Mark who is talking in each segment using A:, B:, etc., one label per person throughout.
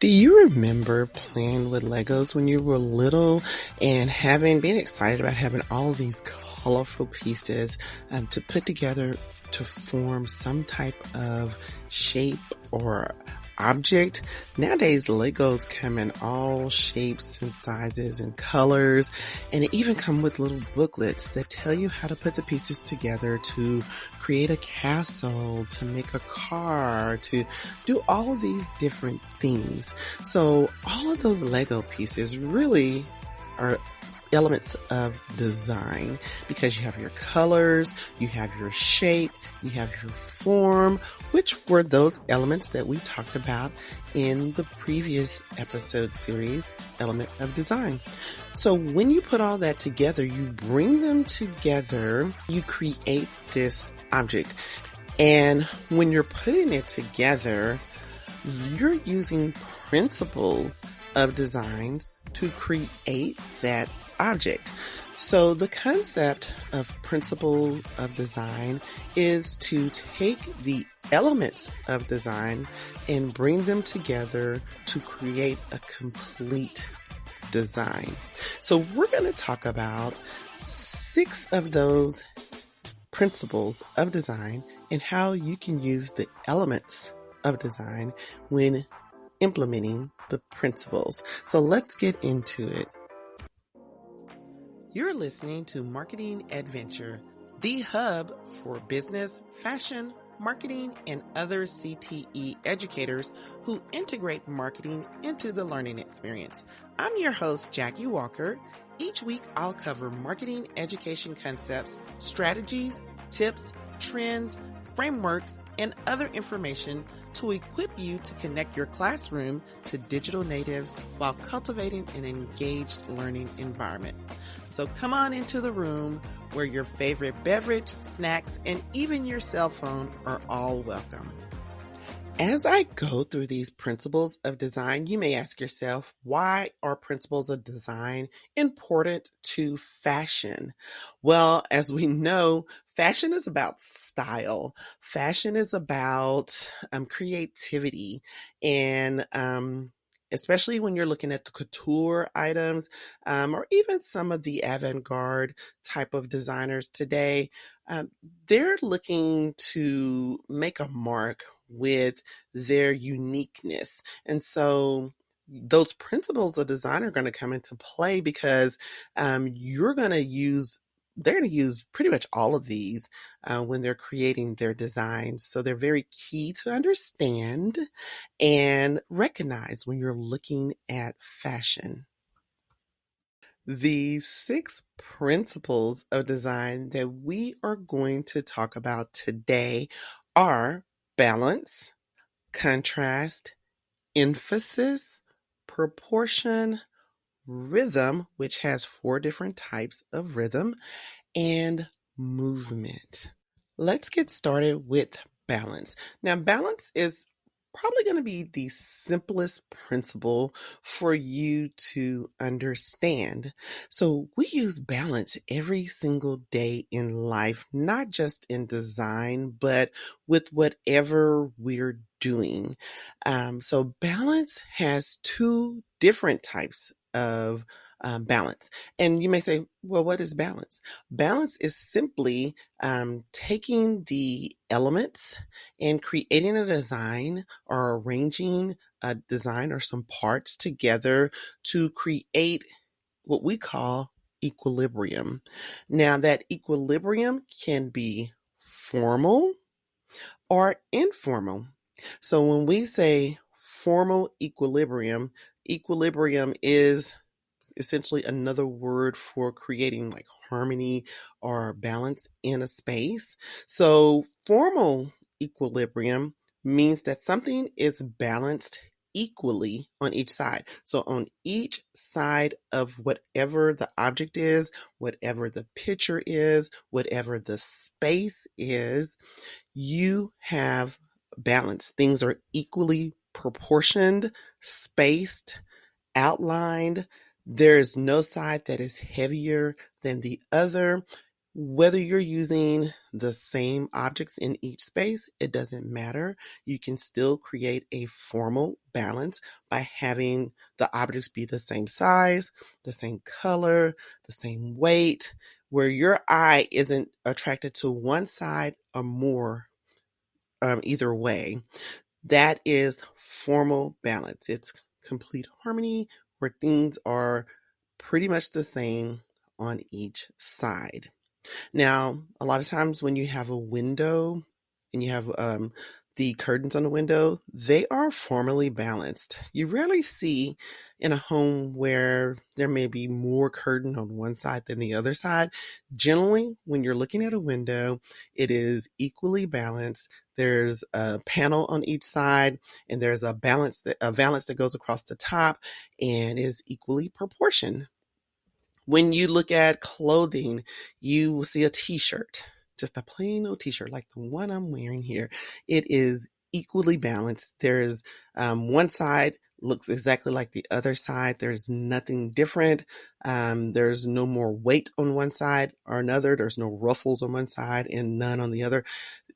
A: Do you remember playing with Legos when you were little and being excited about having all these colorful pieces to put together to form some type of shape or object? Nowadays, Legos come in all shapes and sizes and colors, and it even come with little booklets that tell you how to put the pieces together to create a castle, to make a car, to do all of these different things. So all of those Lego pieces really are elements of design because you have your colors, you have your shape, you have your form, which were those elements that we talked about in the previous episode series, Element of Design. So when you put all that together, you bring them together, you create this object. And when you're putting it together, you're using principles of designs to create that object. So the concept of principle of design is to take the elements of design and bring them together to create a complete design. So we're going to talk about 6 of those principles of design and how you can use the elements of design when implementing the principles. So let's get into it. You're listening to Marketing Adventure, the hub for business, fashion, marketing, and other CTE educators who integrate marketing into the learning experience. I'm your host, Jackie Walker. Each week, I'll cover marketing education concepts, strategies, tips, trends, frameworks, and other information to equip you to connect your classroom to digital natives while cultivating an engaged learning environment. So come on into the room where your favorite beverage, snacks, and even your cell phone are all welcome. As I go through these principles of design, you may ask yourself, why are principles of design important to fashion? Well, as we know, fashion is about style. Fashion is about creativity, and especially when you're looking at the couture items, or even some of the avant-garde type of designers today, they're looking to make a mark with their uniqueness. And so those principles of design are going to come into play because they're going to use pretty much all of these when they're creating their designs. So they're very key to understand and recognize when you're looking at fashion. The 6 principles of design that we are going to talk about today are balance, contrast, emphasis, proportion, rhythm, which has 4 different types of rhythm, and movement. Let's get started with balance. Now, balance is probably going to be the simplest principle for you to understand. So we use balance every single day in life, not just in design, but with whatever we're doing. So balance has 2 different types of balance. And you may say, well, what is balance? Balance is simply taking the elements and creating a design or arranging a design or some parts together to create what we call equilibrium. Now, that equilibrium can be formal or informal. So when we say formal equilibrium, equilibrium is essentially another word for creating like harmony or balance in a space. So formal equilibrium means that something is balanced equally on each side. So on each side of whatever the object is, whatever the picture is, whatever the space is, you have balance. Things are equally proportioned, spaced, outlined. There is no side that is heavier than the other. Whether you're using the same objects in each space, it doesn't matter. You can still create a formal balance by having the objects be the same size, the same color, the same weight, where your eye isn't attracted to one side or more, either way. That is formal balance. It's complete harmony where things are pretty much the same on each side. Now, a lot of times when you have a window and you have the curtains on the window, they are formally balanced. You rarely see in a home where there may be more curtain on one side than the other side. Generally, when you're looking at a window, it is equally balanced. There's a panel on each side, and there's a valance that goes across the top and is equally proportioned. When you look at clothing, you will see a t-shirt, just a plain old t-shirt like the one I'm wearing here. It is equally balanced. There's one side looks exactly like the other side. There's nothing different. There's no more weight on one side or another. There's no ruffles on one side and none on the other.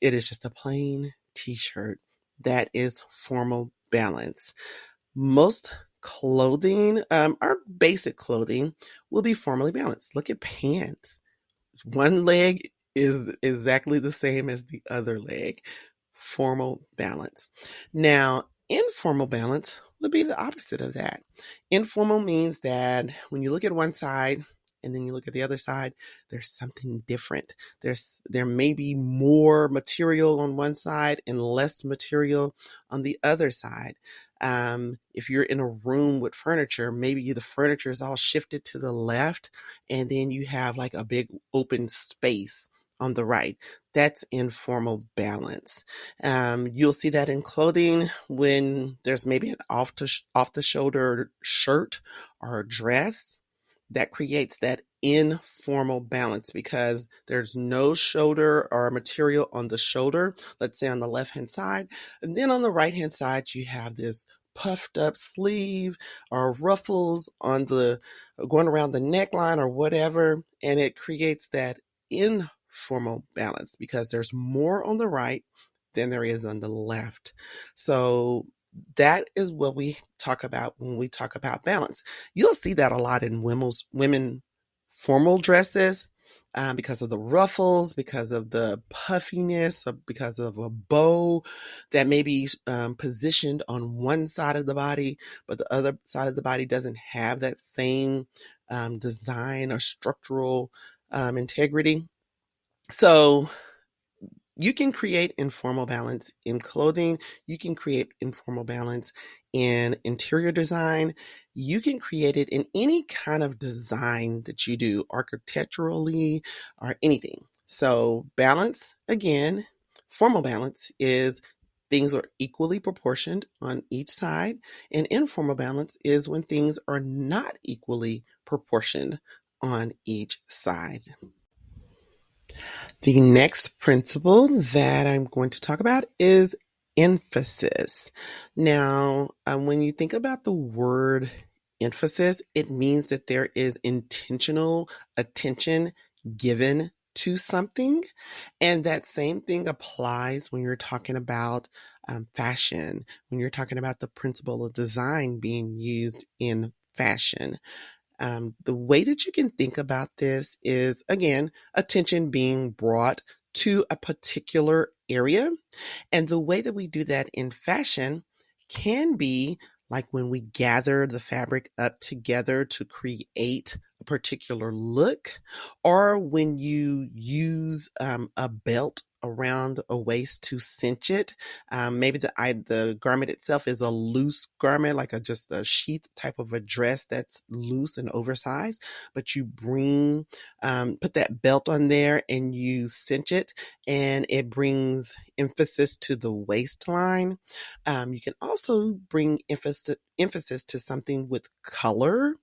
A: It is just a plain t-shirt. That is formal balance. Most clothing, our basic clothing, will be formally balanced. Look at pants. One leg is exactly the same as the other leg. Formal balance. Now, informal balance would be the opposite of that. Informal means that when you look at one side and then you look at the other side, there's something different. There may be more material on one side and less material on the other side. If you're in a room with furniture, maybe the furniture is all shifted to the left, and then you have like a big open space on the right. That's informal balance. You'll see that in clothing when there's maybe an off the shoulder shirt or a dress. That creates that informal balance because there's no shoulder or material on the shoulder, let's say on the left hand side. And then on the right hand side, you have this puffed up sleeve or ruffles on the going around the neckline or whatever. And it creates that informal balance because there's more on the right than there is on the left. So that is what we talk about when we talk about balance. You'll see that a lot in women formal dresses because of the ruffles, because of the puffiness, or because of a bow that may be positioned on one side of the body, but the other side of the body doesn't have that same design or structural integrity. So you can create informal balance in clothing. You can create informal balance in interior design. You can create it in any kind of design that you do, architecturally or anything. So balance, again, formal balance is things are equally proportioned on each side. And informal balance is when things are not equally proportioned on each side. The next principle that I'm going to talk about is emphasis. Now, when you think about the word emphasis, it means that there is intentional attention given to something. And that same thing applies when you're talking about fashion, when you're talking about the principle of design being used in fashion. The way that you can think about this is, again, attention being brought to a particular area. And the way that we do that in fashion can be like when we gather the fabric up together to create a particular look, or when you use a belt around a waist to cinch it. Maybe the garment itself is a loose garment, like just a sheath type of a dress that's loose and oversized, but you put that belt on there and you cinch it, and it brings emphasis to the waistline. You can also bring emphasis to something with color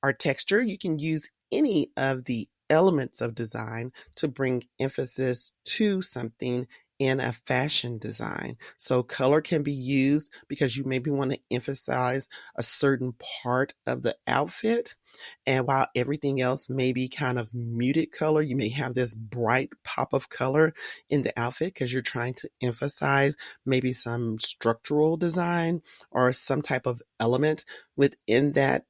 A: or texture. You can use any of the elements of design to bring emphasis to something in a fashion design. So color can be used because you maybe want to emphasize a certain part of the outfit. And while everything else may be kind of muted color, you may have this bright pop of color in the outfit because you're trying to emphasize maybe some structural design or some type of element within that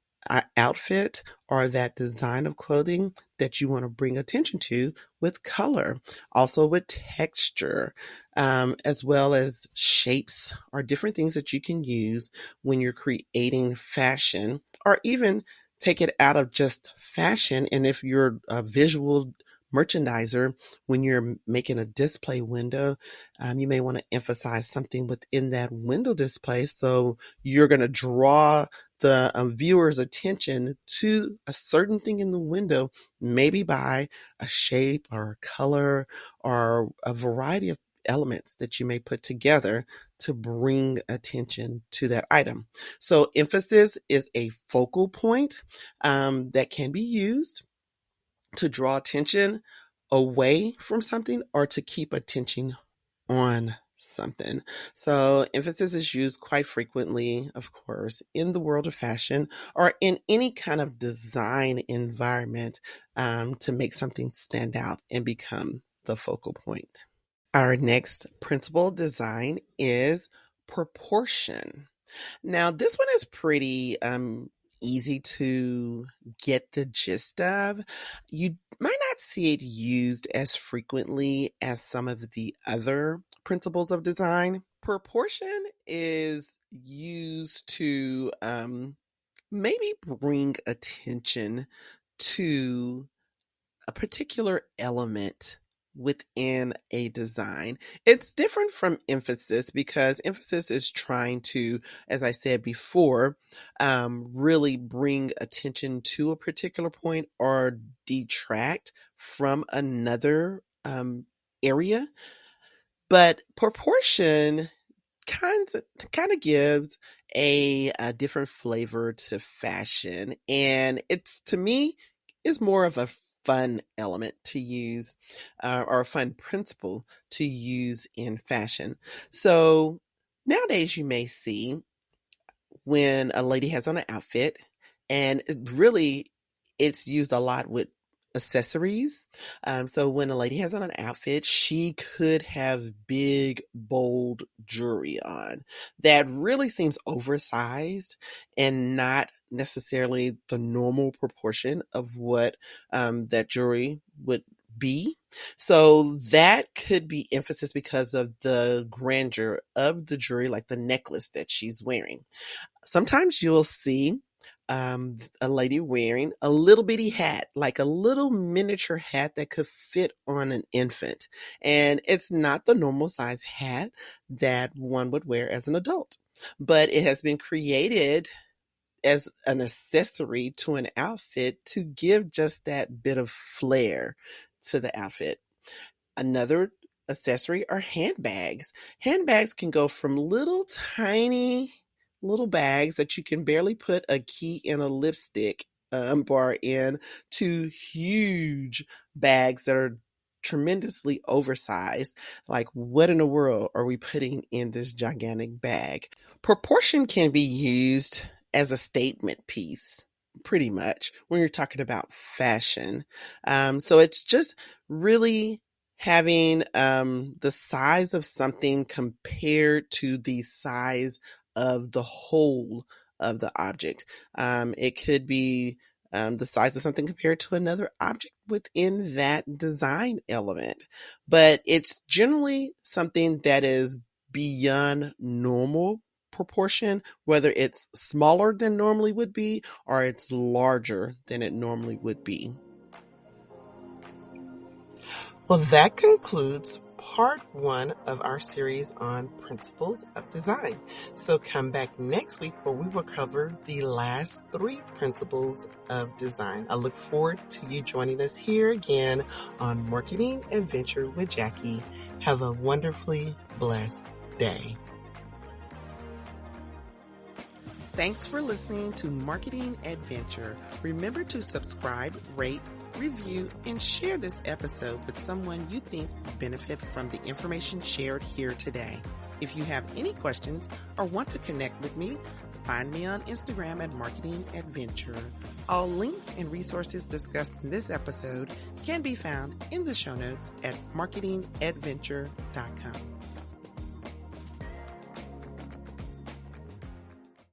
A: outfit or that design of clothing that you want to bring attention to with color, also with texture, as well as shapes or different things that you can use when you're creating fashion, or even take it out of just fashion. And if you're a visual merchandiser, when you're making a display window, you may want to emphasize something within that window display. So you're going to draw the viewer's attention to a certain thing in the window, maybe by a shape or a color or a variety of elements that you may put together to bring attention to that item. So emphasis is a focal point that can be used to draw attention away from something or to keep attention on something. So emphasis is used quite frequently, of course, in the world of fashion or in any kind of design environment to make something stand out and become the focal point. Our next principle of design is proportion. Now, this one is pretty easy to get the gist of. You might not see it used as frequently as some of the other principles of design. Proportion is used to maybe bring attention to a particular element within a design. It's different from emphasis because emphasis is trying to, as I said before, really bring attention to a particular point or detract from another area. But proportion kind of gives a different flavor to fashion, and it's, to me, is more of a fun element to use, or a fun principle to use in fashion. So nowadays you may see when a lady has on an outfit, and it's used a lot with accessories. So when a lady has on an outfit, she could have big, bold jewelry on that really seems oversized and not necessarily the normal proportion of what that jewelry would be. So that could be emphasis because of the grandeur of the jewelry, like the necklace that she's wearing. Sometimes you'll see a lady wearing a little bitty hat, like a little miniature hat that could fit on an infant. And it's not the normal size hat that one would wear as an adult, but it has been created as an accessory to an outfit to give just that bit of flair to the outfit. Another accessory are handbags. Handbags can go from little tiny little bags that you can barely put a key and a lipstick bar in to huge bags that are tremendously oversized. Like, what in the world are we putting in this gigantic bag? Proportion can be used as a statement piece, pretty much, when you're talking about fashion. So it's just really having the size of something compared to the size of the whole of the object. It could be the size of something compared to another object within that design element, but it's generally something that is beyond normal proportion, whether it's smaller than normally would be or it's larger than it normally would be. Well, that concludes part 1 of our series on principles of design. So come back next week where we will cover the last 3 principles of design. I look forward to you joining us here again on Marketing Adventure with Jackie. Have a wonderfully blessed day. Thanks for listening to Marketing Adventure. Remember to subscribe, rate, review, and share this episode with someone you think will benefit from the information shared here today. If you have any questions or want to connect with me, find me on Instagram at Marketing Adventure. All links and resources discussed in this episode can be found in the show notes at marketingadventure.com.